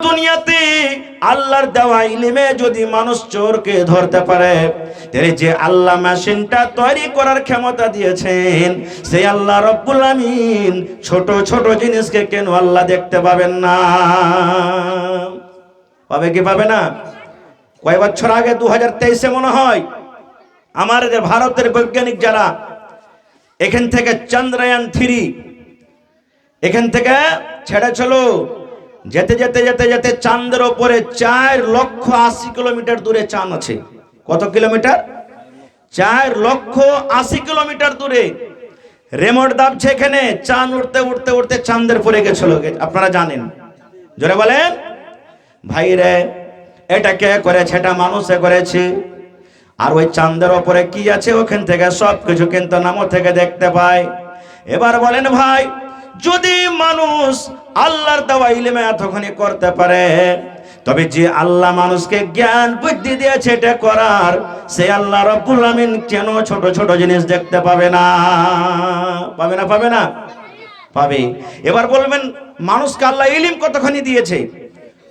দুনিয়াতে আল্লাহর দেওয়া ইলমে যদি মানুষ চোরকে ধরতে পারে, তাহলে যে আল্লাহ মেশিনটা তৈরি করার ক্ষমতা দিয়েছেন সেই আল্লাহ রব্বুল আমিন ছোট ছোট জিনিসকে কেন আল্লাহ দেখতে পাবেন না? পাবে কি পাবে না? কয়েক বছর আগে 2023-এ মনে হয় আমাদের ভারতের বৈজ্ঞানিক যারা এখান থেকে চন্দ্রয়ান 3 এখান থেকে ছেড়েছিল, যেতে যেতে যেতে যেতে চাঁদের ওপরে 4,80,000 কিলোমিটার দূরে চাঁদ আছে। কত কিলোমিটার? 4,80,000 কিলোমিটার দূরে রেমোট দাবছে, এখানে চাঁদ উঠতে উঠতে উঠতে চাঁদের পরে গেছিল। আপনারা জানেন? জোরে বলেন ভাই রে, এটা কে করেছে? এটা মানুষে করেছে। আর ওই চাঁদের ওপরে কি আছে ওখান থেকে সবকিছু কিন্তু নামো থেকে দেখতে পায়। এবার বলেন ভাই, যদি মানুষ আল্লাহর দেওয়া ইলমে এতখানি করতে পারে, তবে যে আল্লাহ মানুষকে জ্ঞান বুদ্ধি দিয়েছে এটা করার, সে আল্লাহ রব্বুল আমিন কেন ছোট ছোট জিনিস দেখতে পাবে না? পাবে না? পাবে না? পাবে। এবার বলবেন মানুষকে আল্লাহ ইলম কতখানি দিয়েছে,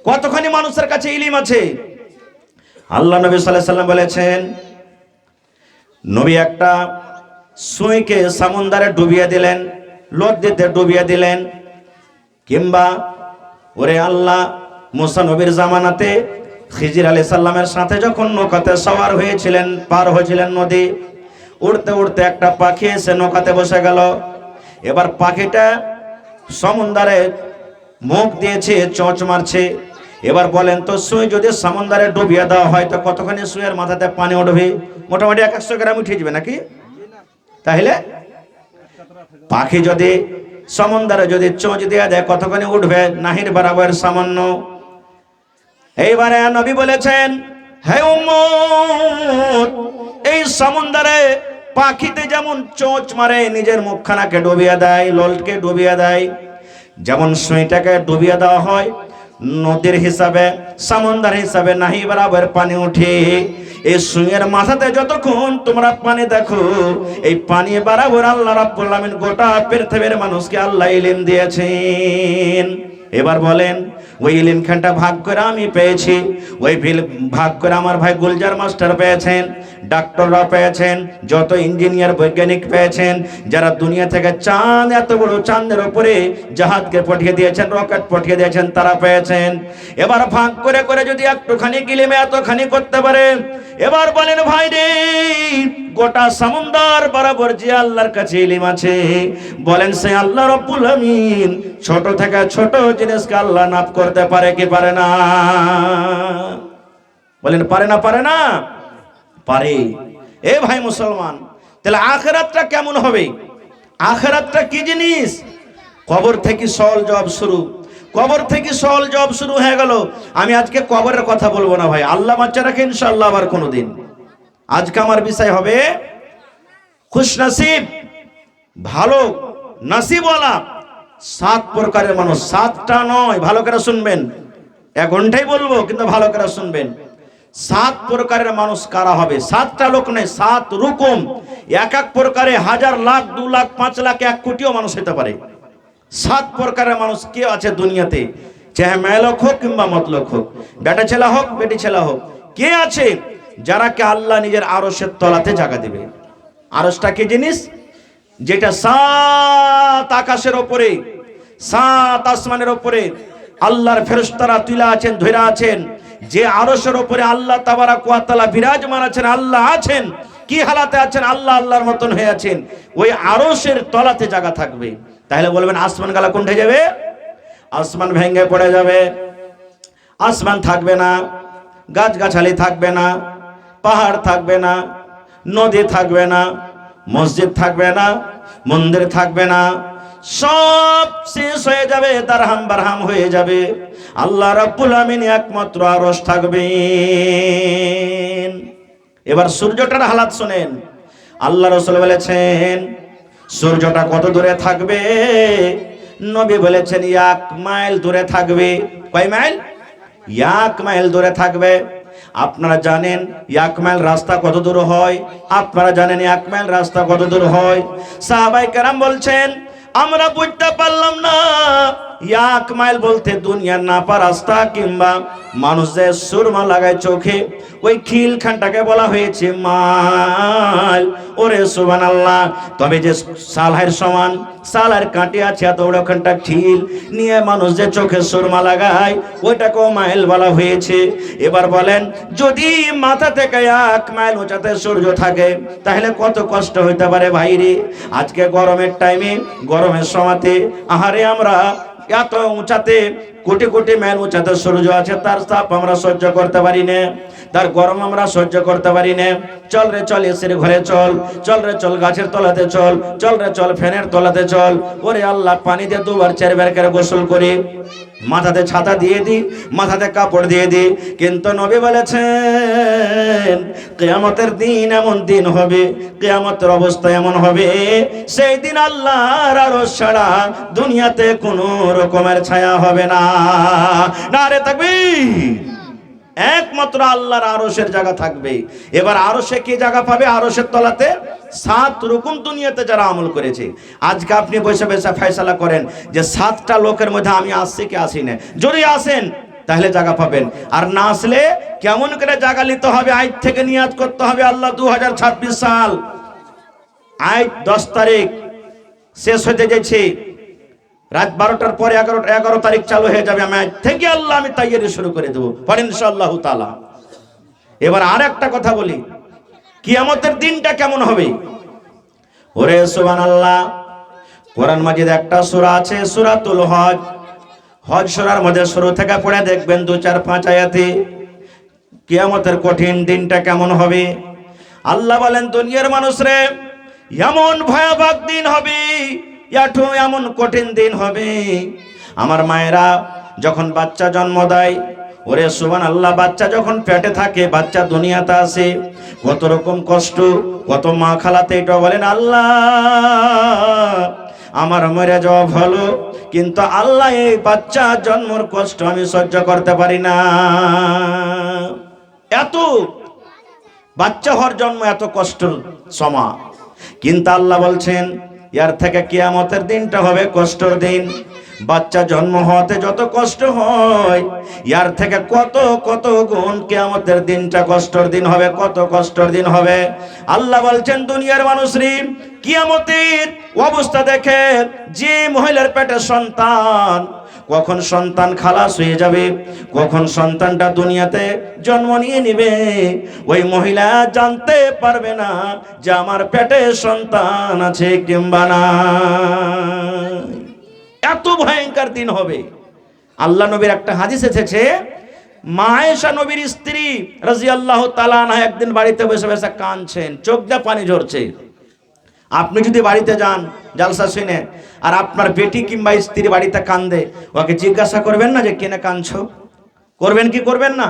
কতখানি মানুষের কাছে ইলম আছে? আল্লাহ নবী সাল্লাল্লাহু আলাইহি সাল্লাম বলেছেন, নবী একটা সুইকে সমুদ্রে ডুবিয়ে দিলেন, নদীতে ডুবিয়ে দিলেন। কিংবা ওরে আল্লাহ মুসা নবীর জামানাতে খিজির আলাইহিস সালামের সাথে যখন নৌকাতে সওয়ার হয়েছিলেন, পার হয়েছিলেন নদী, উড়তে উড়তে একটা পাখি এসে নৌকাতে বসে গেল। এবার পাখিটা সমুদ্রে মুখ দিয়েছে, চোঁচ মারছে। এবার বলেন তো, সুই যদি সমুদ্রে ডুবিয়ে দেওয়া হয় তো কতখানি সুইয়ের মাথাতে পানি উঠবে? মোটামুটি 100 গ্রাম উঠে যাবে নাকি? তাহলে পাখি যদি সমুদ্রে যদি চোঁচ দিয়ে দেয় কতখানি উঠবে? নাহির বরাবর সামান্য। এইবারে নবী বলেছেন, হে উম্মত, এই সমুদ্রে পাখিতে যেমন চোঁচ মারে, নিজের মুখখানাকে ডুবিয়ে দেয়, লোলকে ডুবিয়ে দেয়, যেমন সুইটাকে ডুবিয়ে দেওয়া হয় নদীর হিসাবে, সমুদ্র হিসাবে নাহি বরাবর পানি উঠে। এই সুইয়ের মাথাতে যতক্ষণ তোমরা পানি দেখো, এই পানি বরাবর আল্লাহ রাব্বুল আমিন গোটা পৃথিবীর মানুষকে আল্লাহ ইলম দিয়েছেন। এবার বলেন, ওই ইলম খানটা ভাগ করে আমি পেয়েছি, ওই ভাগ করে আমার ভাই গুলজার মাস্টার পেয়েছেন, ডাক্তাররা পেয়েছেন, যত ইঞ্জিনিয়ার বৈজ্ঞানিক পেয়েছেন, যারা দুনিয়া থেকে চাঁদ, এত বড় চাঁদের উপরে জাহাজকে পাঠিয়ে দিয়েছেন, রকেট পাঠিয়ে দিয়েছেন, তারা পেয়েছেন। এবার ভাগ করে করে যদি একটুখানি ইলমে এতখানি করতে পারে, এবার বলেন ভাই রে, গোটা সমুদ্র বরাবর যে আল্লাহর কাছে ইলম আছে, বলেন সে আল্লাহ রাব্বুল আমিন ছোট থেকে ছোট জিনিসকে আল্লাহ নাপ করতে পারে কি পারে না? বলেন পারে না? পারে না? পারে। এ ভাই মুসলমান, তাহলে আখিরাতটা কেমন হবে? আখিরাতটা কি জিনিস? কবর থেকে সওয়াল জবাব শুরু, কবর থেকে সওয়াল জবাব শুরু হয়ে গেল। আমি আজকে কবরের কথা বলবো না ভাই, আল্লাহ বাচ্চা রাখে, ইনশাআল্লাহ আবার কোনোদিন। আজকে আমার বিষয় হবে খুশ নসিব, ভালো নসিবওয়ালা 7 প্রকারের মানুষ। 7টা নয়, ভালো করে শুনবেন, 1 ঘন্টাই বলবো কিন্তু ভালো করে শুনবেন। 7 প্রকারের মানুষ কারা হবে? 7টা লোক নয়, 7 রকম। এক এক প্রকারে 1000, লাখ, 2 লাখ, 5 লাখ, 1 কোটিও মানুষ হতে পারে। 7 প্রকারের মানুষ কে আছে দুনিয়াতে? চাহে মেয়েলোক হোক কিংবা মতলোক হোক, বেটা ছেলা হোক, বেটি ছেলা হোক, কে আছে যারা কে আল্লাহ নিজের আরশের তলাতে জায়গা দিবে? আরশটা কি জিনিস? যেটা 7 আকাশের উপরে, 7 আসমানের উপরে আল্লাহর ফেরেশতারা তুলে আছেন, ধরে আছেন। যে আরশের উপরে আল্লাহ তাবারাক ওয়া তাআলা বিরাজমান আছেন, আল্লাহ আছেন, কি হালাতে আছেন? আল্লাহ আল্লাহর মতন হয়ে আছেন। ওই আরশের তলাতে জায়গা থাকবে। তাহলে বলবেন আসমান গালা কোনটা যাবে? আসমান ভেঙে পড়ে যাবে, আসমান থাকবে না, গাছগাছালি থাকবে না, পাহাড় থাকবে না, নদী থাকবে না, মসজিদ থাকবে না, মন্দির থাকবে না, সব শেষ হয়ে যাবে, দারহাম বারহাম হয়ে যাবে। আল্লাহ রাব্বুল আমিন একমাত্র আরশ থাকবেন। এবার সূর্যটার হালাত শুনেন। আল্লাহ রাসূল বলেছেন সূর্যটা কত দূরে থাকবে? নবী বলেছেন 1 মাইল দূরে থাকবে। কয় মাইল? 1 মাইল দূরে থাকবে। আপনারা জানেন 1 মাইল রাস্তা কত দূর হয়? আপনারা জানেন 1 মাইল রাস্তা কত দূর হয়? সাহাবায়ে কেরাম বলছেন আমরা বুঝতে পারলাম না এক মাইল বলতে দুনিয়ার নাপা রাস্তা, কিংবা মানুষ যে সুরমা লাগায় চোখে ওই খিল খানটাকে বলা হয়েছে মাইল। ওরে সুবহানাল্লাহ। তবে যে সালহের সমান সালার কাঁটি আছে এত বড় খানটা খিল নিয়ে মানুষ যে চোখে সুরমা লাগায় ওইটাকেও মাইল বলা হয়েছে। এবার বলেন, যদি মাথা থেকে 1 মাইল উঁচাতে সূর্য থাকে তাহলে কত কষ্ট হইতে পারে ভাইরে। আজকে গরমের টাইমে, গরমের সময়তে আহারে আমরা এত উঁচাতে, কোটি কোটি মাইল উঁচাতে সূর্য আছে, তার তাপ আমরা সহ্য করতে পারি না, তার গরম আমরা সহ্য করতে পারি না। চল রে চল এসির ঘরে চল, চল রে চল গাছের তলাতে চল, চল রে চল ফ্যানের তলাতে চল। ওরে আল্লাহ, পানি দিয়ে 2 4 বার করে গোসল করি, মাথাতে ছাতা দিয়ে দি, মাথাতে কাপড় দিয়ে দি। কিন্তু নবী বলেছেন কিয়ামতের দিন এমন দিন হবে, কিয়ামতের অবস্থা এমন হবে, সেই দিন আল্লাহর আরশ ছাড়া দুনিয়াতে কোনো রকমের ছায়া হবে না। নারে তাকবীর। একমাত্র আল্লাহর আরশের জায়গা থাকবে। এবার আরশে কি জায়গা পাবে? আরশের তলাতে 7 রকম দুনিয়াতে যারা আমল করেছে। আজকে আপনি বসে বসে ফয়সালা করেন যে 7টা লোকের মধ্যে আমি আসছি কি আসি না। যদি আসেন তাহলে জায়গা পাবেন, আর না আসলে কেমন করে জায়গা নিতে হবে? আজ থেকে নিয়াত করতে হবে, আল্লাহ 2026 সাল আজ 10 তারিখ শেষ হতে যাচ্ছে, রাত 12টার পরে 11 তারিখ চালু হয়ে যাবে। আমি আজ থেকে আল্লাহ আমি তাইয়ারি শুরু করে দেবো, পরে ইনশাআল্লাহ তাআলা। এবার আর একটা কথা বলি, কিয়ামতের দিনটা কেমন হবে? ওরে সুবহানাল্লাহ, কোরআন মাজিদ একটা সূরা আছে সূরাতুল হজ। হজ সূরার মধ্যে শুরু থেকে পড়ে দেখবেন 2 4 5 আয়াতে কিয়ামতের কঠিন দিনটা কেমন হবে। আল্লাহ বলেন, দুনিয়ার মানুষরে এমন ভয়াবহ দিন হবে, এমন কঠিন দিন হবে। আমার মায়েরা যখন বাচ্চা জন্ম দেয়, ওরে সুবহানাল্লাহ, বাচ্চা যখন পেটে থাকে, বাচ্চা দুনিয়াতে আসে, কত রকম কষ্ট, কত মা খালাতে এটা বলেন আল্লাহ আমার মরে যাওয়া ভালো, কিন্তু আল্লাহ এই বাচ্চা জন্মের কষ্ট আমি সহ্য করতে পারি না। এত বাচ্চা হওয়ার জন্ম এত কষ্টের সময়, কিন্তু আল্লাহ বলছেন এর থেকে কিয়ামতের দিনটা হবে কষ্টের দিন। বাচ্চা জন্ম হওয়াতে যত কষ্ট হয়, এর থেকে কত কত গুণ কিয়ামতের দিনটা কষ্টের দিন হবে, কত কষ্টের দিন হবে। আল্লাহ বলছেন, দুনিয়ার মানুষরে কিয়ামতের অবস্থা দেখে, যে মহিলার পেটে সন্তান, কখন সন্তান খালাস হয়ে যাবে, কখন সন্তানটা দুনিয়াতে জন্ম নিয়ে নেবে, ওই মহিলা জানতে পারবে না যে আমার পেটে সন্তান আছে কিংবা না। এত ভয়ঙ্কর দিন হবে। আল্লাহ নবীর একটা হাদিস এসেছে, মা আয়েশা নবীর স্ত্রী রাদিয়াল্লাহু তাআলা আনহা একদিন বাড়িতে বসে বসে কাঁদছেন, চোখ দিয়ে পানি ঝরছে। আপনি যদি বাড়িতে যান জালসা শুনে, আর আপনার বেটি কিংবা স্ত্রী বাড়িতে কান্দে, ওকে জিজ্ঞাসা করবেন না যে কেনে কাঁদছো? করবেন কি করবেন না?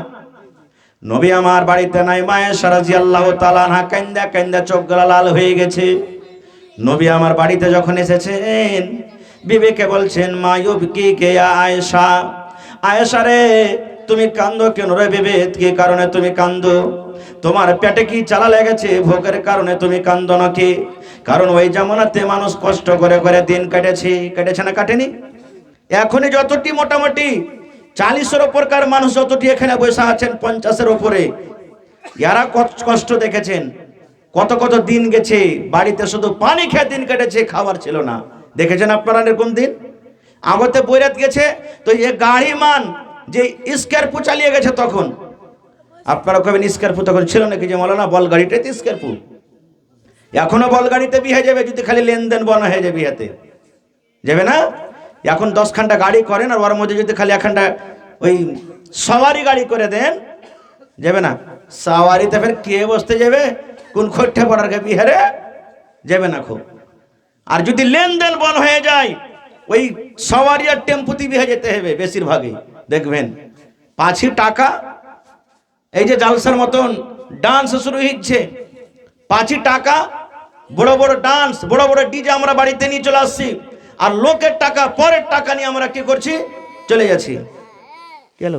নবী আমার বাড়িতে নাই, মা আয়েশা রাদিয়াল্লাহু তাআলা আনহা কান্দা কান্দা চোখগুলো লাল হয়ে গেছে। নবী আমার বাড়িতে যখন এসেছেন, বিবিকে বলছেন, মা ইউবকি কে আয়েশা, আয়েশা রে তুমি কান্দো কেন রে বিবি? কি কারণে তুমি কান্দো? তোমার পেটে কি জ্বালা লেগেছে? ভোগের কারণে তুমি কান্দো নাকি? কারণ ওই জামানাতে মানুষ কষ্ট করে করে দিন কেটেছে না কাটেনি? এখনই যতটি মোটামুটি 40-এর উপরকার মানুষ যতটি এখানে বসে আছেন, 50-এর উপরে, যারা কষ্ট দেখেছেন, কত কত দিন গেছে, বাড়িতে শুধু পানি খেয়ে দিন কেটেছে, খাবার ছিল না। দেখেছেন আপনারা এরকম দিন? আগতে বৈরাত গেছে তো এ গাড়ি মান যে স্কর্পিও চালিয়ে গেছে, তখন আপনারা কবেন স্কর্পিও তখন ছিল নাকি? যে মৌলানা বল গাড়িটাতে স্কর্পিও, এখনো বল গাড়িতে বিয়ে যাবে যদি খালি লেনদেন বন হয়ে যাবে, বিয়েতে যাবে না। এখন 10 খানটা গাড়ি করেন, আর ওর মধ্যে যদি খালি একখানটা ওই সওয়ারি গাড়ি করে দেন, যাবে না। সওয়ারিতে ফের কে বসতে যাবে? কোন খোট্টে পড়ার কে বিহারে যাবে না খুব। আর যদি লেনদেন বন হয়ে যায়, ওই সওয়ারি আর টেম্পুতে বিয়ে যেতে হবে বেশিরভাগই। দেখবেন 5 টাকা, এই যে জালসার মতন ডান্স শুরু হচ্ছে, 5 টাকা বড় বড় ডান্স, বড় বড় ডিজে আমরা বাড়িতে নিয়ে চলে আসছি, আর লোকের টাকা, পরের টাকা নিয়ে আমরা কি করছি? চলে যাচ্ছি। কেন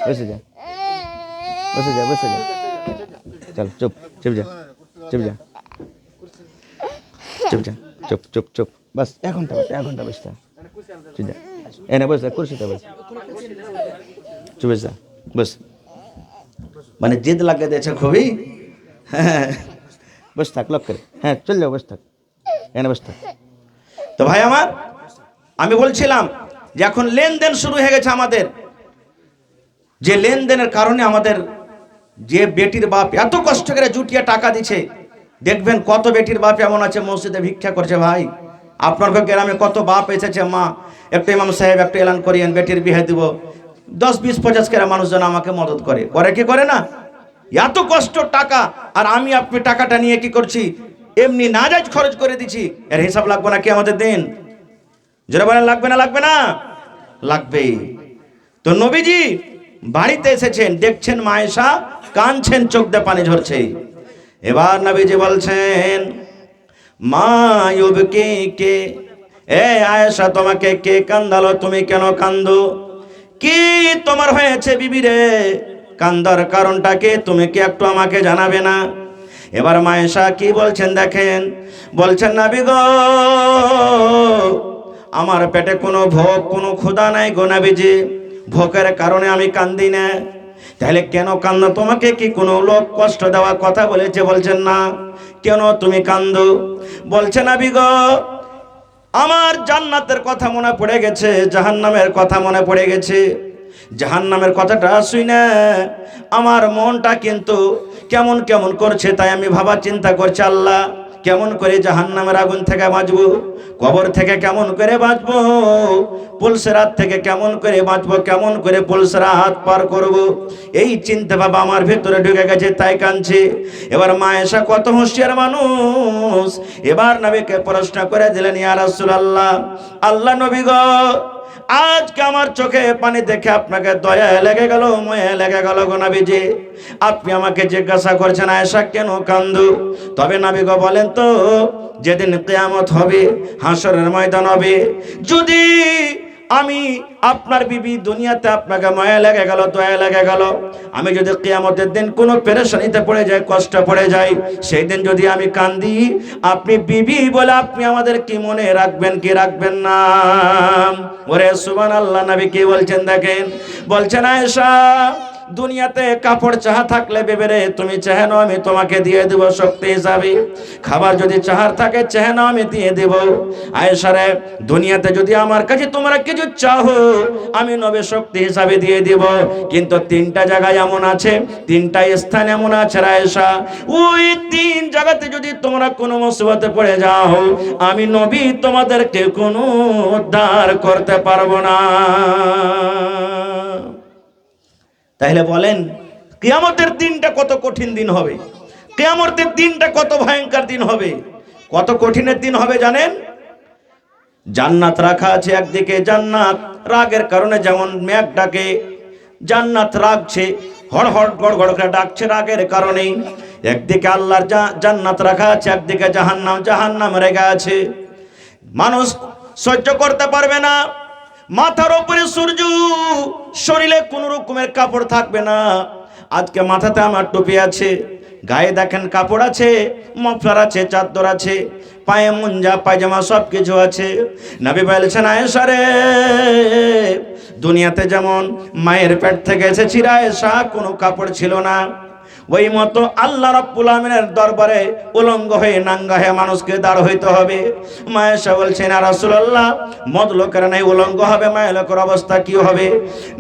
বসে যা, বসে যা, বসে যা, চল চুপ চুপ যা, চুপ যা। চুপ যা, চুপ চুপ চুপ, বাস 1 ঘন্টা, 1 ঘন্টা বসে থাক। চুপ যা, এনে বসে থাক, কুরসিতে বস, চুপ যা, বস। মানে জিদ লাগিয়ে দিয়েছে খুবই। হ্যাঁ, বস থাক, লক করে। হ্যাঁ, চল যাও, বস থাক, এনে বস থাক। তো ভাই আমার, আমি বলছিলাম যে এখন লেনদেন শুরু হয়ে গেছে আমাদের, যে লেনদেনের কারণে আমাদের যে বেটির বাপ এত কষ্ট করে জুটিয়ে টাকা দিচ্ছে, দেখবেন কত বেটির বাপ এমন আছে মসজিদে ভিক্ষা করছে। ভাই আপনার গ্রামে কত বাপ এসেছে, মা একটু ইমাম সাহেব একটু এলান করিয়েন, বেটির বিয়ে দিব, 10, 20, 50 করে মানুষজন আমাকে মদত করে, করে কি করে না? এত কষ্ট টাকা, আর আমি আপনি টাকাটা নিয়ে কি করছি? এমনি নাজায়েজ খরচ করে দিচ্ছি। এর হিসাব লাগবে না কি আমাদের দিন? জোরে বলেন, লাগবে না? লাগবে না? লাগবে। তো নবীজি বাড়িতে এসেছেন, দেখছেন মায়েশা কাঁদছেন, চোখ দিয়ে পানি ঝরছে। এবার নবীজি বলছেন, মা ইউবকি কে, এ আয়েশা তোমাকে কে কান্দালো? তুমি কেন কান্দো? কি তোমার হয়েছে বিবি রে? কান্দার কারণটা কি? তুমি কি একটু আমাকে জানাবে না? এবার মায়েশা কি বলছেন দেখেন, বলছেন নবী গো, আমার পেটে কোনো ভোগ, কোনো ক্ষুধা নাই গো নবীজি, ভোগের কারণে আমি কান্দি না। তাহলে কেন কান্দো? তোমাকে কি কোনো লোক কষ্ট দেওয়া কথা বলেছে? বলছেন না। কেন তুমি কান্দো? বলছে নবী গো, আমার জান্নাতের কথা মনে পড়ে গেছে, জাহান্নামের কথা মনে পড়ে গেছে। জাহান্নামের কথাটা শুই না আমার মনটা কিন্তু কেমন কেমন করছে, তাই আমি ভাবা চিন্তা করছি, আল্লাহ কেমন করে জাহান্নামের আগুন থেকে বাঁচবো, কবর থেকে কেমন করে বাঁচবো, পুলসেরাত থেকে কেমন করে বাঁচবো, কেমন করে পুলসেরাত পার করব, এই চিন্তা ভাবা আমার ভেতরে ঢুকে গেছে, তাই কাঁদছে। এবার মায়েশা কত হুঁশিয়ার মানুষ, এবার নবীকে প্রশ্ন করে দিলেন, ইয়া রাসূলুল্লাহ, আল্লাহ নবী গো, আজকে আমার চোখে পানি দেখে আপনাকে দয়া লেগে গেল, মায়া লেগে গেল গো নবীজি। আপনি আমাকে জিজ্ঞাসা করছেন আয়েশা কেন কান্দো? তবে নবী গো বলেন তো, যেদিন কিয়ামত হবে, হাসরের ময়দান হবে, যদি আমি আপনার বিবি দুনিয়াতে আপনাকে মায়া লেগে গেল, দয়া লেগে গেল, আমি যদি কিয়ামতের দিন কোনো পেরেশানিতে পড়ে যাই, কষ্ট পড়ে যাই, সেই দিন যদি আমি কান্দি, আপনি বিবি বলে আপনি আমাদের কি মনে রাখবেন কি রাখবেন না? ওরে সুবহানাল্লাহ, নবী কি বলছেন দেখেন, বলছেন আয়েশা, দুনিয়াতে কাপড় চাহা থাকলে বেবেরে তুমি চেহে নাও, আমি তোমাকে দিয়ে দেব শক্তি হিসাবে। খাবার যদি চাহার থাকে চেহে নাও, আমি দিয়ে দেব। আয়েশা রে, দুনিয়াতে যদি আমার কাছে তোমরা কিছু চাহো, আমি নবে শক্তি হিসাবে দিয়ে দেব। কিন্তু 3টা জায়গায় এমন আছে, 3টা স্থান এমন আছে আয়েশা, ওই 3 জায়গাতে যদি তোমরা কোনো মুসিবতে পড়ে যাও, আমি নবী তোমাদেরকে কোনো উদ্ধার করতে পারবো না। তাহলে বলেন কিয়ামতের দিনটা কত কঠিন দিন হবে, কিয়ামতের দিনটা কত ভয়ঙ্কর দিন হবে, কত কঠিনের দিন হবে জানেন? জান্নাত রাখা আছে একদিকে, জান্নাত রাগের কারণে যেমন মেঘ ডাকে, জান্নাত রাগছে, হড়হড় গড়গড় করে ডাকছে রাগের কারণে। একদিকে আল্লাহর জান্নাত রাখা আছে, একদিকে জাহান্নাম, জাহান্নাম রেগে আছে। মানুষ সহ্য করতে পারবে না, মাথার উপরে সূর্য, শরীরে কোনো রকমের কাপড় থাকবে না। আজকে মাথাতে আমার টুপি আছে, গায়ে দেখেন কাপড় আছে, মফলার আছে, চাদর আছে, পায়ে মুঞ্জা পায়জামা সব কিছু আছে। নবী বলেছেন আয়েশা রে, দুনিয়াতে যেমন মায়ের পেট থেকে এসেছি আয়েশা, কোনো কাপড় ছিল না, ওই মতো আল্লাহ রাব্বুল আমিনের দরবারে উলঙ্গ হয়ে নাঙ্গা হয়ে মানুষকে দাঁড় হইতে হবে। মায়েশা বলছেন ইয়া রাসূলুল্লাহ, মদ লোকের নাই উলঙ্গ হবে, মায়ের লোকের অবস্থা কি হবে?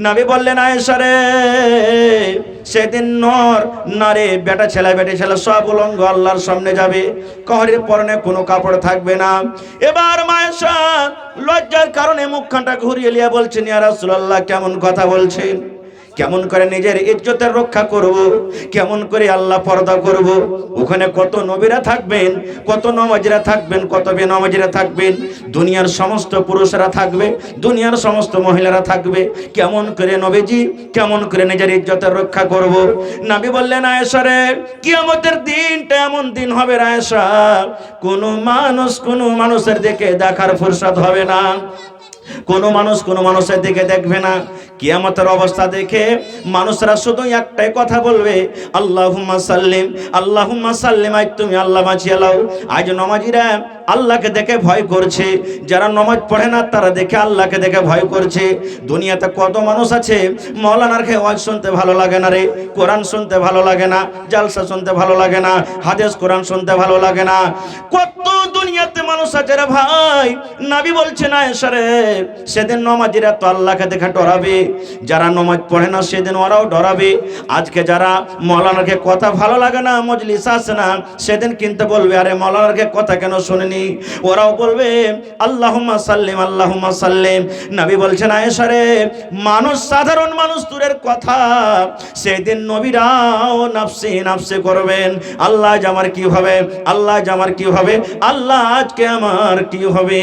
নবী বললেন আয়েশা রে, সেদিন নর নারী, বেটা ছেলে বেটি ছেলে সব উলঙ্গ আল্লাহর সামনে যাবে, কহরের পরনে কোনো কাপড় থাকবে না। এবার মায়েশা লজ্জার কারণে মুখখানটা ঘুরিয়ে লিয়ে বলছেন ইয়া রাসূলুল্লাহ, কেমন কথা বলছেন? কেমন করে নিজের ইজ্জতের রক্ষা করব, কেমন করে আল্লাহ পর্দা করব? ওখানে কত নবীরা থাকবেন, কত নামাজীরা থাকবেন, কত বেনামাজীরা থাকবেন, দুনিয়ার সমস্ত পুরুষরা থাকবে, দুনিয়ার সমস্ত মহিলারা থাকবে। কেমন করে নবীজি, কেমন করে নিজের ইজ্জতের রক্ষা করব? নবী বললেন আয়েশা রে, কিয়ামতের দিনটা এমন দিন হবে আয়েশা, কোনো মানুষের দিকে দেখার ফুরসত হবে না, কোনো মানুষের দিকে দেখবে না। কিয়ামতের অবস্থা দেখে মানুষরা শুধু একটাই কথা বলবে, আল্লাহুম্মা সাল্লিম, আল্লাহুম্মা সাল্লিম, আজ তুমি আল্লাহ বাঁচিয়ে লাও। আজ নামাজীরা আল্লাহকে দেখে ভয় করছে, যারা নামাজ পড়ে না তারা দেখে আল্লাহকে দেখে ভয় করছে। দুনিয়াতে কত মানুষ আছে মাওলানার কে ওয়াজ শুনতে ভালো লাগে না রে, কোরআন শুনতে ভালো লাগে না, জালসা শুনতে ভালো লাগে না, হাদিস কোরআন শুনতে ভালো লাগে না। কত দুনিয়াতে মানুষ আছে রে ভাই। নবী বলছেন আয়েশা রে, সেদিন নামাজিরা তো আল্লাহকে দেখে ডরাবে, যারা নামাজ পড়ে না সেদিন ওরাও ডরাবে। আজকে যারা মাওলানাকে কথা ভালো লাগে না, মজলিস আসে না, সেদিন কিন্তু বলবে আরে মাওলানাকে কথা কেন শুনিনি। ওরাও বলবে আল্লাহুম্মা সাল্লিম আল্লাহুম্মা সাল্লিম। নবী বলছেন আয়েশা রে, মানুষ সাধারণ মানুষ দূরের কথা, সেদিন নবীরাও নাফসি নাফসি করবেন, আল্লাহ আজ আমার কি হবে, আল্লাহ আজ আমার কি হবে, আল্লাহ আজকে আমার কি হবে।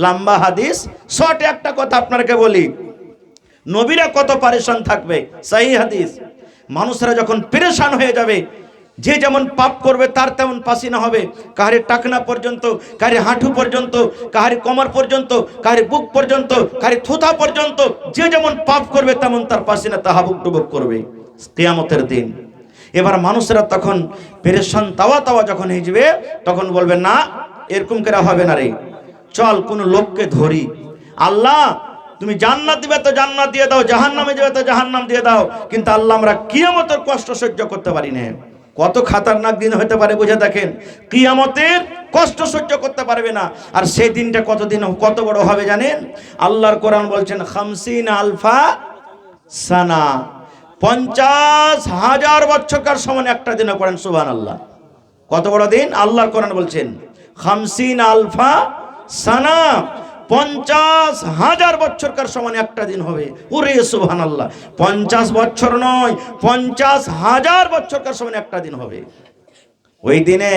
লম্বা হাদিস, শর্ট একটা কথা আপনাকে বলি, নবীরা কত পরেশান থাকবে। সহি হাদিস, মানুষরা যখন পেরেশান হয়ে যাবে, যে যেমন পাপ করবে তার তেমন পাসিনা হবে, কাহারি টাকনা পর্যন্ত, কাহারি হাঁটু পর্যন্ত, কাহারি কোমর পর্যন্ত, কাহারি বুক পর্যন্ত, কাহারি থুথা পর্যন্ত, যে যেমন পাপ করবে তেমন তার পাসিনা তাহাবুক টুবুক করবে কিয়ামতের দিন। এবার মানুষরা তখন পেরেশান তাওয়া তাওয়া যখন হয়ে যাবে, তখন বলবে না এরকম করে হবে না রে, চল কোন লোককে ধরি, আল্লাহ তুমি জান্নাত দিবে তো জান্নাত দিয়ে দাও, জাহান্নামে দিবে তো জাহান্নাম দিয়ে দাও, কিন্তু আল্লাহ আমরা কিয়ামতের কষ্ট সহ্য করতে পারি না। কত খাতারনাক দিন হতে পারে বুঝে দেখেন, কিয়ামতের কষ্ট সহ্য করতে পারবে না। আর সেই দিনটা কতদিন কত বড় হবে জানেন? আল্লাহর কোরআন বলছেন 50 আলফা সানা, 50,000 বছরকার সমান একটা দিনে। পড়েন সুবহানাল্লাহ। কত বড় দিন? আল্লাহর কোরআন বলছেন 50 আলফা সানা, 50,000 বছরকার সমান একটা দিন হবে। ওরে সুবহানাল্লাহ, 50 বছর নয়, 50,000 বছরকার সমান একটা দিন হবে। ওই দিনে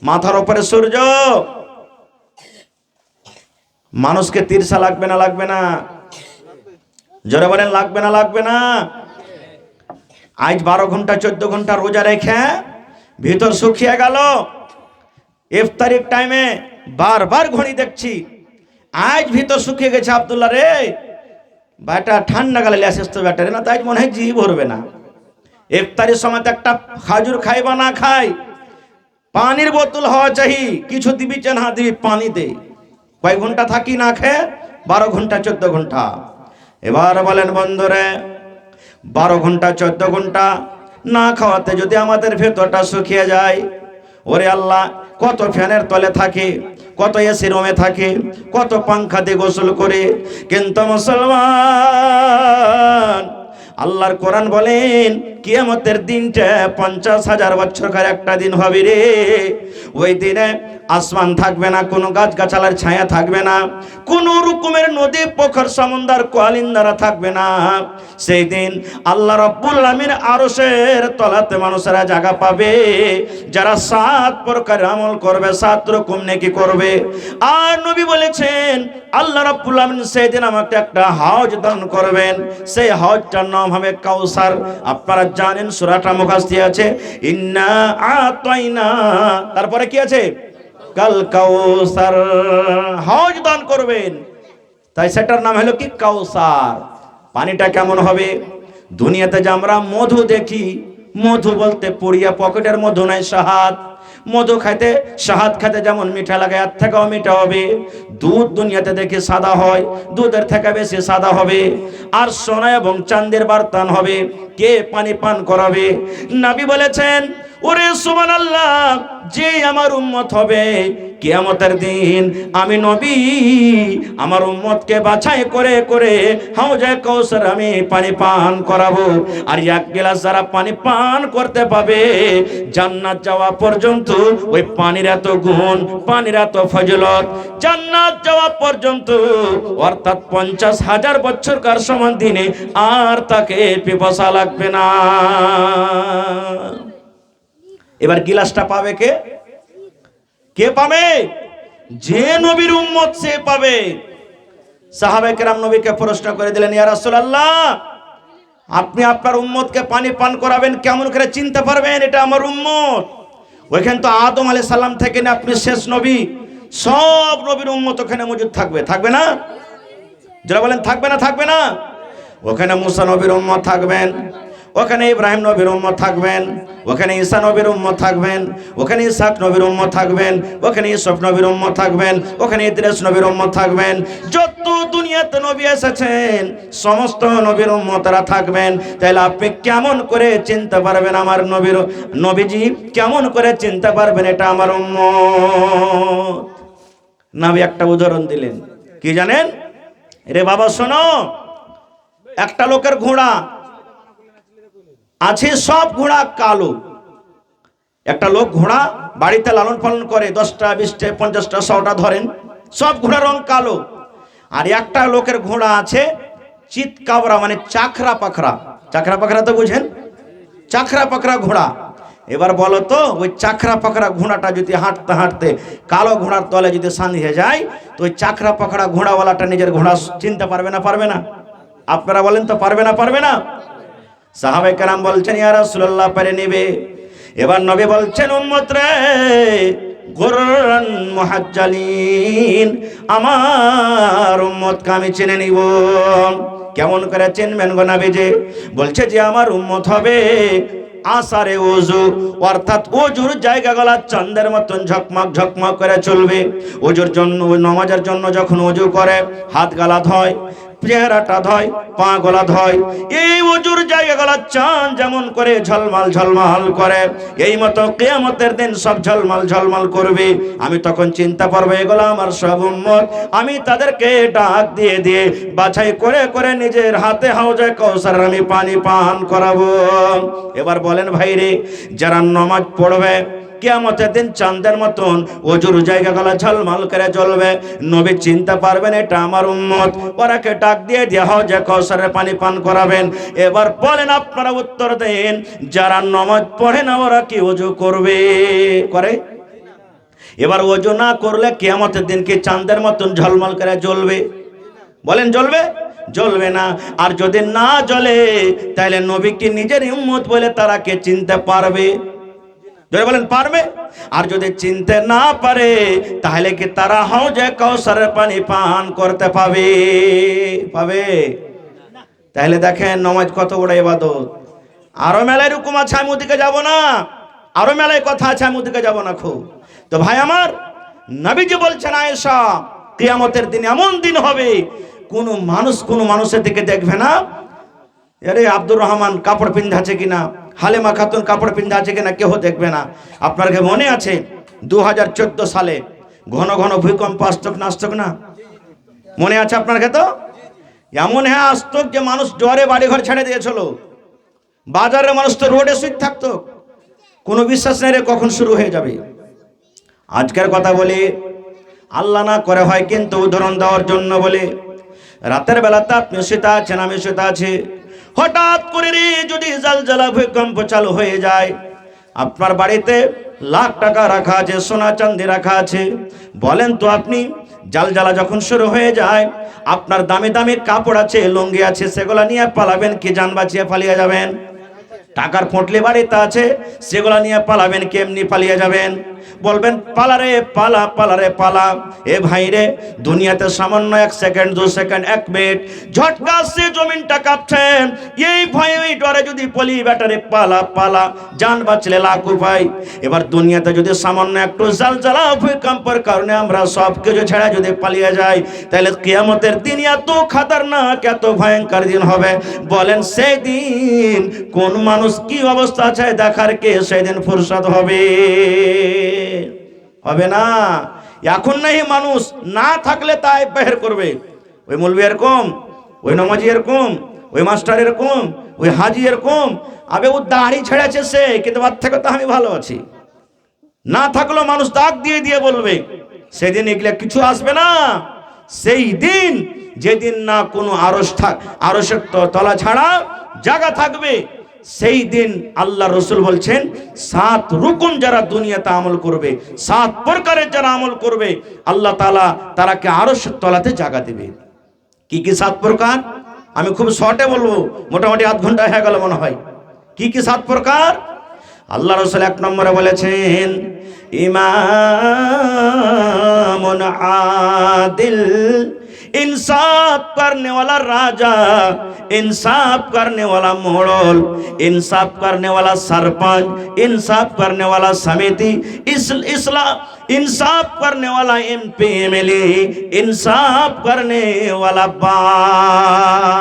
মাথার উপরে সূর্য, মানুষকে তিরসা লাগবে না লাগবে না? জোরে বলেন লাগবে না লাগবে না? আজ 12 ঘন্টা 14 ঘন্টা রোজা রেখে ভিতর শুকিয়ে গেল। ইফতারির টাইমে বারবার ঘড়ি দেখছি, আজ ভিতর শুকিয়ে গেছে। আব্দুল্লাহ রে বাটা ঠান্ডা গালে লেসেস তো ব্যাটারে না, তাই মনে হয় জি ভরবে না। ইফতারির সময় তো একটা খাজুর খাই বা না খাই, পানির বোতল হওয়া চাই, কিছু দিবি চেন হা দিবি পানি দে। কয় ঘন্টা থাকি না খেয়ে? 12 ঘন্টা 14 ঘন্টা। এবার বলেন বন্ধুরে, 12 ঘন্টা 14 ঘন্টা না খাওয়াতে যদি আমাদের ভেতরটা শুকিয়ে যায়, ওরে আল্লাহ কত ফ্যানের তলে থাকে, কত এসি রুমে থাকে, কত পাংখা দিয়ে গোসল করে, কিন্তু মুসলমান আল্লাহর কোরআন বলেন কিয়ামতের দিনটা 50,000 বছরকার একটা দিন হবে রে। ওই দিনে আসমান থাকবে না, কোনো গাছ গাছালার ছায়া থাকবে না, কোনো রকমের নদী পোখর সমুদ্র কোয়ালিন্দারা থাকবে না। সেই দিন আল্লাহ রাব্বুল আলামিন আরশের তলাতে মানুষেরা জায়গা পাবে, যারা 7 প্রকার আমল করবে, 7 রকম নেকি করবে। আর নবী বলেছেন আল্লাহ রাব্বুল আলামিন সেই দিন আমাকে একটা হাউজ দান করবেন, সেই হাউজটার নাম হবে কাউসার। আপনারা জানেন সূরাটা মুখস্থ আছে, ইন্না আতাইনা, তারপরে কি আছে? কাল কাউসার। হাউজ দান করবেন, তাই সেটার নাম হলো কি? কাউসার। পানিটা কেমন হবে? দুনিয়াতে যে আমরা মধু দেখি, মধু বলতে পুড়িয়া পকেটের মধু নাই, শাহাদ। মধু খাইতে, শাহাদ খাইতে যেমন মিঠা লাগে, এর থেকেও মিঠা হবে। দুধ দুনিয়াতে দেখি সাদা হয়, দুধের থেকে বেশি সাদা হবে। আর সোনা এবং চাঁদের বার্তান হবে, কে পানি পান করাবে? নবী বলেছেন ওরে সুবহানাল্লাহ, যে আমার উম্মত হবে কিয়ামতের দিন, আমি নবী আমার উম্মতকে বাছাই করে করে হাউজে কাউসার আমি পানি পান করাবো। আর এক গ্লাস যারা পানি পান করতে পাবে, জান্নাত যাওয়া পর্যন্ত ওই পানির এত গুণ, পানির এত ফজিলত, জান্নাত যাওয়া পর্যন্ত, অর্থাৎ 50,000 বছরকার সমান দিনে আর তাকে পিপাসা লাগবে না। এবার গিলাসটা পাবে কে? কে পাবে? যে নবীর উম্মত সে পাবে। সাহাবায়ে কেরাম নবীকে প্রশ্ন করে দিলেন, ইয়া রাসূলুল্লাহ, আপনি আপনার উম্মতকে পানি পান করাবেন, কেমন করে চিনতে পারবেন এটা আমার উম্মত? ওইখানে তো আদম আলাইহিস সালাম থেকে না আপনি শেষ নবী, সব নবীর উম্মত ওখানে মজুদ থাকবে, থাকবে না? যারা বলেন থাকবে না, থাকবে না? ওখানে মুসা নবীর উম্মত থাকবেন, ওখানে ইব্রাহিম নবীর উম্মত থাকবেন, ওখানে ঈসা নবীর উম্মত থাকবেন, ওখানে ইসহাক নবীর উম্মত থাকবেন, ওখানে ইউসুফ নবীর উম্মত থাকবেন, ওখানে ইদ্রিস নবীর উম্মত থাকবেন। যত দুনিয়াতে নবী এসেছেন সমস্ত নবীর উম্মতরা থাকবেন। তাহলে আপনি কেমন করে চিনতে পারবেন আমার নবীজি কেমন করে চিনতে পারবেন এটা আমার উম্মত? নবী একটা উদাহরণ দিলেন, কি জানেন? রে বাবা শোনো, একটা লোকের ঘোড়া আছে, সব ঘোড়া কালো। একটা লোক ঘোড়া বাড়িতে লালন পালন করে, 10টা 20টা 50টা 100টা ধরেন, সব ঘোড়া রং কালো। আর একটা লোকের ঘোড়া আছে চিতকাবরা, মানে চাকরা পাখরা। চাকরা পাখরা তো বুঝেন, চাকরা পাখরা ঘোড়া। এবার বলো তো, ওই চাকরা পাখরা ঘোড়াটা যদি হাঁটতে হাঁটতে কালো ঘোড়ার তলে যদি সাঁধিয়ে যায়, তো ওই চাকরা পাখরা ঘোড়াওয়ালাটা নিজের ঘোড়া চিনতে পারবে না? পারবে না? আপনারা বলেন তো, পারবে না? পারবে না? সাহাবায়ে কেরাম বলছেন, ইয়া রাসূলুল্লাহ পারে নেবে। এবার নবী বলছেন, উম্মত রে, গুররান মুহাজ্জালিন, আমার উম্মতকে আমি চিনে নিব। কেমন করে চিনবেন গো নবীজি? বলছে যে আমার উম্মত হবে আসারে ওযু, অর্থাৎ ওযুর জায়গাগুলো চাঁদের মতন ঝকমক ঝকমক করে চলবে। ওযুর জন্য, নামাজের জন্য যখন ওযু করে হাত গালা ধয়, চেহারাটা ধয়, পা গলা ধয়, এই ওযুর জায়গাগুলো চাঁদ যেমন করে ঝলমল ঝলমল করে, এই মতো কিয়ামতের দিন সব ঝলমল ঝলমল করবে। আমি তখন চিন্তা পারবো এগুলো আমার সব উম্মত। আমি তাদেরকে ডাক দিয়ে দিয়ে বাছাই করে করে নিজের হাতে হাউজে কাউসারের আমি পানি পান করাবো। এবার বলেন ভাইরে, যারা নামাজ পড়বে কিয়ামতের দিন চাঁদের মতন ওযুর জায়গাগুলো ঝলমল করে জ্বলবে, নবী চিনতে পারবেন এটা আমার উম্মত। ওরাকে ডাক দিয়ে দেওয়া হয় যে কাউসারের পানি পান করাবেন। এবার বলেন, আপনারা উত্তর দেন, যারা নামাজ পড়ে না ওরা কি ওযু করবে? করে? এবার ওযু না করলে কিয়ামতের দিন কি চাঁদের মতন ঝলমল করে জ্বলবে? বলেন জ্বলবে? জ্বলবে না। আর যদি না জ্বলে তাহলে নবী কি নিজের উম্মত বলে তারা কে চিনতে পারবে? যদি বলেন পারবে। আর যদি চিনতে না পারে তাহলে কি তারা হাউজে কাউসারের পানি পান করতে পাবে? পাবে? তাহলে দেখেন নামাজ কত বড় ইবাদত। আরো মেলায় রুকুম আছে, আমি ওদিকে যাব না। আরো মেলায় কথা আছে, আমি ওদিকে যাব না খুব। তো ভাই আমার, নবীজি বলছেন আয়েশা, কিয়ামতের দিন এমন দিন হবে কোন মানুষের দিকে দেখবে না, আরে আব্দুর রহমান কাপড় পিন্ধাছে কিনা, হালেমা খাতুন কাপড় পিন্ধা আছে কিনা, কেউ দেখবে না। আপনার কি মনে আছে 2014 সালে ঘন ঘন ভূমিকম্প আসতো না? আসতো না? মনে আছে আপনার কাছে? তো এমন হ্যাঁ আসতো যে মানুষ জ্বরে বাড়ি ঘর ছেড়ে দিয়েছিল, বাজারের মানুষ তো রোডে শুয়ে থাকতো, কোনো বিশ্বাস নেই রে কখন শুরু হয়ে যাবে। আজকের কথা বলি, আল্লাহ না করে হয় কিন্তু উদাহরণ দেওয়ার জন্য বলে, রাতের বেলাতে আপনি শুতে আছেন, আমি শুতে আছি, হঠাৎ করে যদি জালজালা ভূমিকম্প চালু হয়ে যায়, আপনার বাড়িতে লাখ টাকা রাখা আছে, সোনা চাঁদি রাখা আছে, বলেন তো আপনি জালজালা যখন শুরু হয়ে যায়, আপনার দামি দামি কাপড় আছে, লুঙ্গি আছে, সেগুলা নিয়ে পালাবেন কি জান বাঁচিয়ে পালিয়ে যাবেন? টাকার পোটলি বাড়িতে আছে, সেগুলা নিয়ে পালাবেন কি এমনি পালিয়ে যাবেন? বলবেন পালারে পালা, পালারে পালা। এ ভাই রে, দুনিয়াতে সামান্য 1 সেকেন্ড 2 সেকেন্ড 1 মিনিট ঝটকা সে জমিনটা কাঁপছে, এই ভয়ে এই ডরে যদি বলি ব্যাটারে পালা পালা, জান বাঁচলে লাখ উপায়। এবার দুনিয়াতে যদি সামান্য একটু জালজালা ভূমিকম্পের কারণে আমরা সব কিছু ছেড়ে যদি পালিয়ে যাই, তাহলে কিয়ামতের দিন এত খাতারনাক, এত ভয়ঙ্কর দিন হবে। বলেন সেই দিন কোন মানুষ কি অবস্থা আছে দেখার কে সেদিন ফুরসত হবে? হবে না। এখন নাই মানুষ না থাকলে তাই বের করবে, ওই মৌলবি এরকম, ওই নমাজি এরকম, ওই মাস্টার এরকম, ওই হাজি এরকম, আবে ও দাড়ি ছেড়েছে সে, কিন্তু বাদ থেকে তো আমি ভালো আছি। না থাকলেও মানুষ দাগ দিয়ে দিয়ে বলবে। সেদিন এগুলা কিছু আসবে না। সেই দিন যেদিন না কোনো আরশের তলা ছাড়া জায়গা থাকবে, সেই দিন আল্লাহ রসুল বলছেন 7 রুকুন যারা দুনিয়াতে আমল করবে, 7 প্রকারের যারা আমল করবে, আল্লাহ তাআলা তারাকে আরশের তলাতে জায়গা দেবে। কি কি 7 প্রকার? আমি খুব শর্টে বলবো, মোটামুটি আধ ঘন্টা হয়ে গেল মনে হয়। কি কি 7 প্রকার? আল্লাহ রাসূল এক নম্বরে বলেছেন ইমামুন আদিল, इंसाफ करने वाला राजा, इंसाफ करने वाला मोड़ल, इंसाफ करने वाला सरपंच, इंसाफ करने वाला समिति, इस्लाम इंसाफ करने वाला एमपी एमएलए, इंसाफ करने वाला बाप,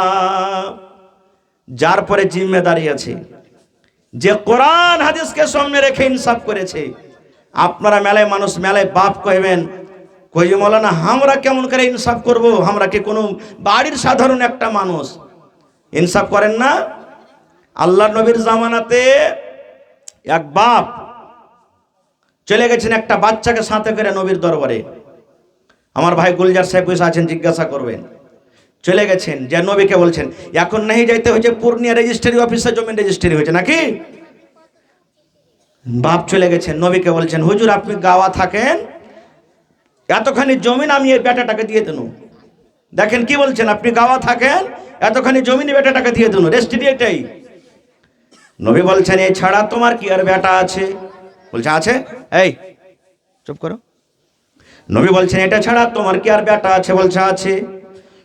যার পরে জিম্মেদারি আছে, যে কোরআন হাদিসকে সামনে রেখে ইনসাফ করেছে। আপনারা মেলায় মানুষ মেলায় বাপ কইবেন, কই মৌলানা আমরা কেমন করে ইনসাফ করব, আমরা কি কোনো বাড়ির সাধারণ একটা মানুষ, ইনসাফ করেন না? আল্লাহর নবীর জামানাতে এক বাপ চলে গেছেন একটা বাচ্চাকে সাথে করে নবীর দরবারে। আমার ভাই গুলজার সাহেব বসে আছেন, জিজ্ঞাসা করবেন। চলে গেছেন, যে নবীকে বলছেন এখন নাহি যাইতে হয়েছে পূর্ণিয়া রেজিস্ট্রি অফিসে জমি রেজিস্ট্রি হয়েছে নাকি। বাপ চলে গেছেন, নবীকে বলছেন হুজুর আপনি গাওয়া থাকেন, এতখানি জমিন আমি এই বেটাটাকে দিয়ে দেন। দেখেন কি বলছেন, আপনি গাওয়া থাকেন, এতখানি জমিন বেটাটাকে দিয়ে দেন, রেজিস্ট্রি এটাই। নবী বলছেন এই ছাড়া তোমার কি আর বেটা আছে? বলছে আছে। এই চুপ করো। নবী বলছেন এটা ছাড়া তোমার কি আর বেটা আছে? বলছে আছে।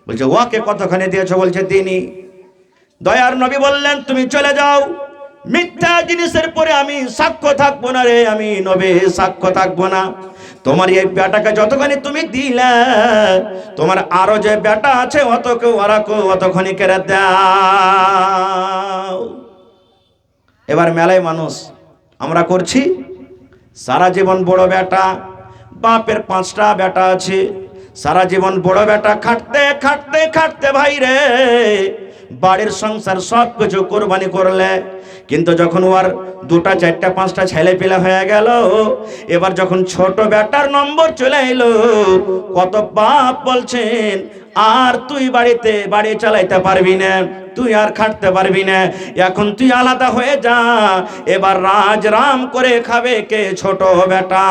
বলছে ওকে কতখানি দিয়েছো? বলছে দিনই। দয়ার নবী বললেন তুমি চলে যাও, মিথ্যা জিনিসের পরে আমি সাক্ষ্য থাকবো না রে, আমি নবী সাক্ষ্য থাকবো না। তোমার এই বেটাকে যতখানি তুমি দিলে, তোমার আরো যে বেটা আছে অতকে ওরাকে অতখানি কেড়ে দাও। এবার মেলায় মানুষ আমরা করছি, সারা জীবন বড় বেটা, বাপের 5টা বেটা আছে, সারা জীবন বড় বেটা খাটতে খাটতে খাটতে ভাই রে বাড়ির সংসার সব কিছু কোরবানি করলে, কিন্তু যখন ওর 2টা 4টা 5টা ছেলে পেলে হয়ে গেল, এবার যখন ছোট বেটার নম্বর চলে এলো, কত বাপ বলছেন আর তুই বাড়িতে বাড়ি চালাইতে পারবি না, তুই আর খাটতে পারবি না, এখন তুই আলাদা হয়ে যা। এবার রাজ রাম করে খাবে কে? ছোট বেটা।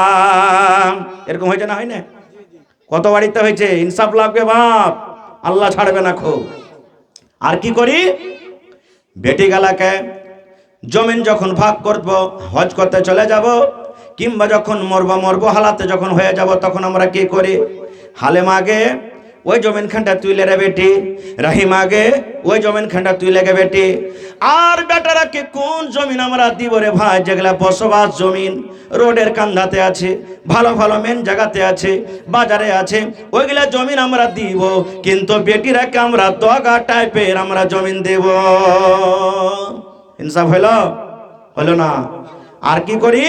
এরকম হয়েছে না? হয় না? কত বাড়িতে হয়েছে। ইনসাফ লাগবে বাপ, আল্লাহ ছাড়বে না খুব। আর কি করি, বেটি গালাকে জমিন যখন ভাগ করব, হজ করতে চলে যাব, কিংবা যখন মরবো হালাতে যখন হয়ে যাব, তখন আমরা কি করি, হালে মাগে ওই জমিন খানটা তুই লে রে বেটি, রাহিম আগে ওই জমিন খানটা তুই লেগে বেটি। আর বেটারাকে কোন জমিন আমরা দিব রে ভাই? যেগুলা বসবাস জমিন রোডের কান্ধাতে আছে, ভালো ভালো মেন জায়গাতে আছে, বাজারে আছে, ওইগুলা জমিন আমরা দিব, কিন্তু বেটিরাকে আমরা দগা টাইপের আমরা জমিন দেব। ইনসাফ হলো না? আর কি করি,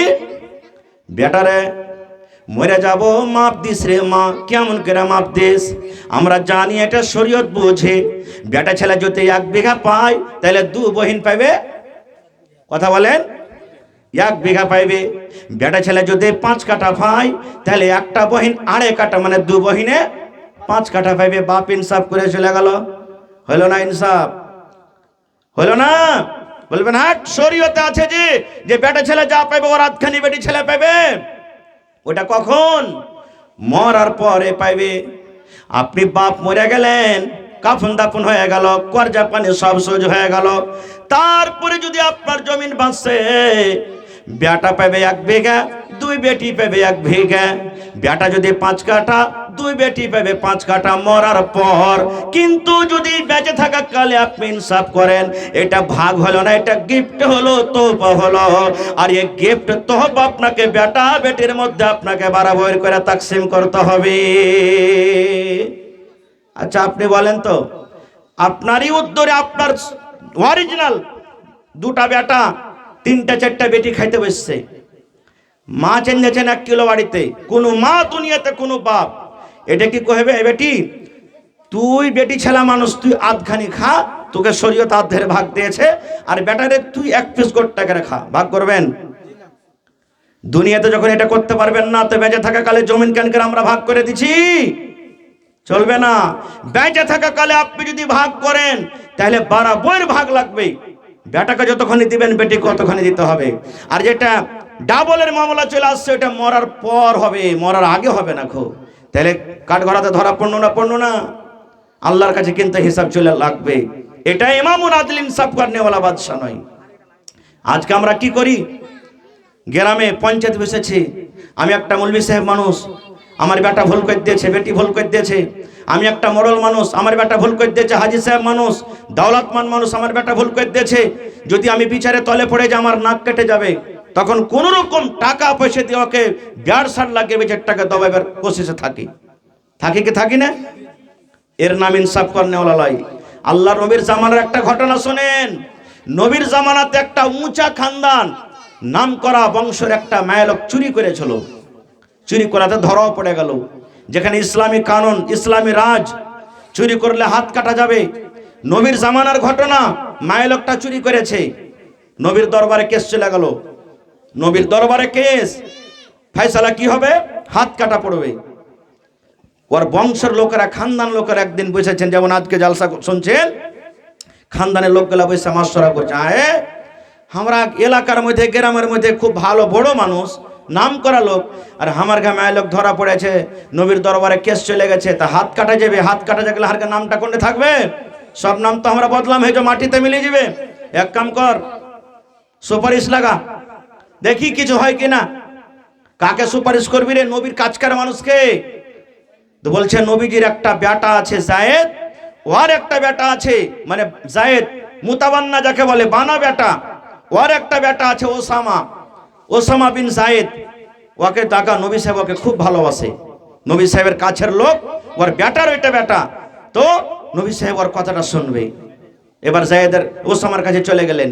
বেটারে মরে যাব মাপ দিস রে মা। কেমন করে মাপ দিস? আমরা জানি এটা শরীয়ত বুঝে, বেটা ছেলে যদি 1 বিঘা পায় তাহলে 2 বহিন পাইবে। কথা বলেন, 1 বিঘা পাইবে। বেটা ছেলে যদি 5 কাঠা পায় তাহলে একটা বহিন 2.5 কাঠা, মানে 2 বহিনে 5 কাঠা পাইবে। বাপ ইনসাফ করে চলে গেল। হলো না ইনসাফ? হলো না? বলবেন হ্যাঁ শরীয়তে আছে যে বেটা ছেলে যা পাইবে ওর আধখানি বেটি ছেলে পাইবে। ওটা কখন? মরার পরে পাইবে। আপনি বাপ মরে গেলেন, কাফন দাফন হয়ে গেল, কর্জা পানি সব সহ্য হয়ে গেল, তারপরে যদি আপনার জমিন বাঁচছে, বেটা পাবে 1 বিঘা, 2 বেটি পাবে 1 বিঘা। বেটা যদি 5 কাঠা, 2 বেটি পাবে 5 কাঠা মরার পর। কিন্তু যদি বেঁচে থাকা কালে আপনি ইনসাফ করেন, এটা ভাগ হলো না, এটা গিফট হলো, তোহফা হলো। আর এই গিফট তোহফা আপনাকে বেটা বেটির মধ্যে আপনাকে বরাবর করে তাকসিম করতে হবে। আচ্ছা আপনি বলেন তো, আপনারই উত্তরে আপনার অরিজিনাল 2টা বেটা 3টা 4টা বেটি খাইতে বসছে, মাছ এনেছেন 1 কিলো বাড়িতে, কোনো মা দুনিয়াতে কোনো বাপ এটা কি কইবে বেটি তুই বেটি ছেলা মানুষ, তুই আধখানি খা, তোকে শরীয়ত আধের ভাগ দিয়েছে, আর বেটারে তুই 1 পিস গোটা করে খা। ভাগ করবেন? দুনিয়াতে যখন এটা করতে পারবেন না, তো বেঁচে থাকা কালে জমিন কেন করে আমরা ভাগ করে দিছি? চলবে না। বেঁচে থাকা কালে আপনি যদি ভাগ করেন তাহলে বরাবর ভাগ লাগবে। বেটাকে যতখানি দিবেন বেটিকে কতখানি দিতে হবে। আর যেটা ডাবলের মামলা চলে আসছে ওটা মরার পর হবে, মরার আগে হবে না। খুব তাহলে কাঠগড়াতে ধরা পড়লো না? আল্লাহর কাছে কিন্তু হিসাব চলে লাগবে। এটা ইমামুল আদল ইনসাফ করনেওয়ালা বাদশা নয়। আজকে আমরা কি করি, গ্রামে পঞ্চায়েত বসেছে, আমি একটা মৌলভী সাহেব মানুষ, আমার বেটা ভুল করে দিয়েছে, বেটি ভুল করে দিয়েছে। আমি একটা মোড়ল মানুষ, আমার বেটা ভুল করে দিয়েছে। হাজি সাহেব মানুষ, দৌলতমান মানুষ, আমার বেটা ভুল করে দিয়েছে। যদি আমি বিচারে তলে পড়ে যে আমার নাক কেটে যাবে, তখন কোন রকম টাকা পয়সা দিয়ে ওকে 1.5 লাগিয়ে বিচার টাকা দবাইবার কোশিশে থাকি কি থাকি না? এর নাম ইনসাফ করনেওয়ালা লাই। আল্লাহ নবীর জামানার একটা ঘটনা শুনেন। নবীর জামানাতে একটা উঁচা খানদান, নাম করা বংশের একটা মায়ালোক চুরি করেছিল। চুরি করাতে ধরাও পড়ে গেল। যেখানে ইসলামী কানুন, ইসলামী রাজ, চুরি করলে হাত কাটা যাবে। নবীর জামানার ঘটনা, মায়ালোকটা চুরি করেছে। নবীর দরবারে কেস চলে গেল। নবীর দরবারে কেস, ফয়সালা কি হবে? হাত কাটা পড়বে। ওর বংশের লোকেরা, খানদান লোকেরা একদিন বসেছেন, যেমন আজকে জালসা শুনছেন, খানদানের লোকগুলা বসে মাসরা করছে, আমরা এলাকার মধ্যে, গ্রামের মধ্যে খুব ভালো বড় মানুষ, নাম করা লোক, আর আমার গায়ে লোক ধরা পড়েছে, নবীর দরবারে কেস চলে গেছে, তা হাত কাটা যাবে। হাত কাটা যাবে, হারকে নামটা কোনটা থাকবে? সব নাম তো আমরা বদলাম হয়ে যে মাটিতে মিলিয়ে যাবে। এক কাম কর, সুপারিশ লাগা, দেখি কিছু হয় কিনা। কাকে সুপারিশ করবি রে? নবীর কাজকার মানুষকে। তো বলছে নবীজির একটা বেটা আছে জায়েদ, ওর একটা বেটা আছে, মানে জায়েদ মুতাবান্না যাকে বলে, বানা বেটা, ওর একটা বেটা আছে ওসামা, ওসামা বিন জায়েদ। ওকে টাকা, নবী সাহেব ওকে খুব ভালোবাসে, নবী সাহেবের কাছের লোক, ওর বেটার ওইটা বেটা। তো নবী সাহেব ওর কথাটা শুনবে। এবার জায়েদের ওসামার কাছে চলে গেলেন।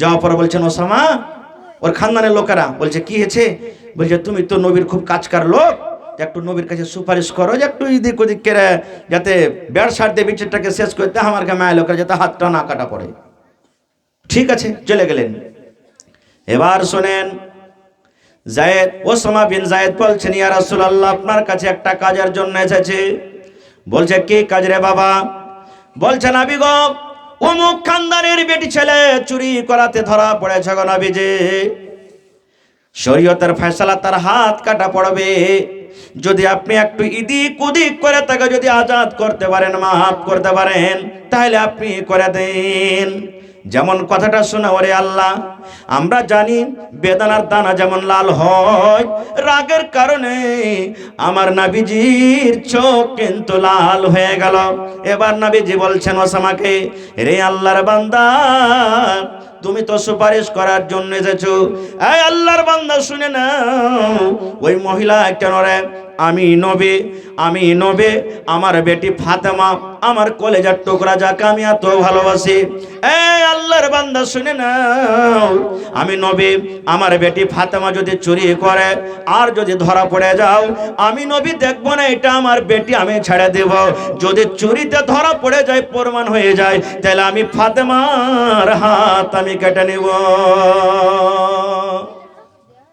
যাওয়ার পরে বলছেন, ওসামা, ওর খানদানের লোকেরা বলছে, কি হয়েছে? বলছে, তুমি তো নবীর খুব কাজকার লোক, একটু নবীর কাছে সুপারিশ করো যে একটু এদিক ওদিক করে যাতে 1.5 দিয়ে বিচারটাকে শেষ করতে আমার গায়ে লোকের যাতে হাতটা না কাটা পড়ে। ঠিক আছে, চলে গেলেন। এবার শোনেন, জায়েদ, ওসামা বিন জায়েদ বলছেন, ইয়া রাসূলুল্লাহ, আপনার কাছে একটা কাজের জন্য এসেছে। বলছে, কি কাজ রে বাবা? বলছে, নবী গো, অমুক খানদানের বেটি ছেলে চুরি করাতে ধরা পড়েছে গো নবীজি। শরীয়তের ফয়সালা, তার হাত কাটা পড়বে। যদি আপনি একটু ইদিক উদিক করে তাকে যদি আজাদ করতে পারেন, মাফ করতে পারেন, তাহলে আপনি করে দেন। যেমন কথাটা শোনা, ওরে আল্লাহ, আমরা জানি বেদানার দানা যেমন লাল হয়, রাগের কারণে আমার নবীজির চোখ কিন্তু লাল হয়ে গেল। এবার নবীজি বলছেন ওসামাকে, রে আল্লাহর বান্দা, তুমি তো সুপারিশ করার জন্য এসেছো। এই আল্লাহর বান্দা শুনে নাও, ওই মহিলা কেন রে? আমি নবী, আমার বেটি ফাতেমা, আমার কলেজার টুকরা, যাকে আমি এত ভালোবাসি। এই আল্লাহর বান্দা শুনে নাও, আমি নবী, আমার বেটি ফাতেমা যদি চুরি করে আর যদি ধরা পড়ে যাও, আমি নবী দেখবো না এটা আমার বেটি, আমি ছেড়ে দেব। যদি চুরিতে ধরা পড়ে যায়, প্রমাণ হয়ে যায়, তাহলে আমি ফাতেমার হাত আমি কেটে নেব।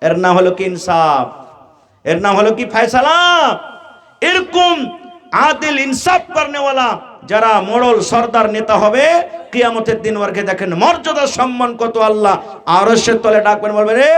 এর নাম হলো কি ইনসাফ, এর নাম হলো কি ফয়সালা। এরকম আদিল ইনসাফ করনেওয়ালা যারা মোড়ল সর্দার নেতা হবে, কিয়ামতের দিন ওরকে দেখেন মর্যাদা সম্মান কত, আল্লাহ আরশের তলে ডাকবেন, বলবেন, রে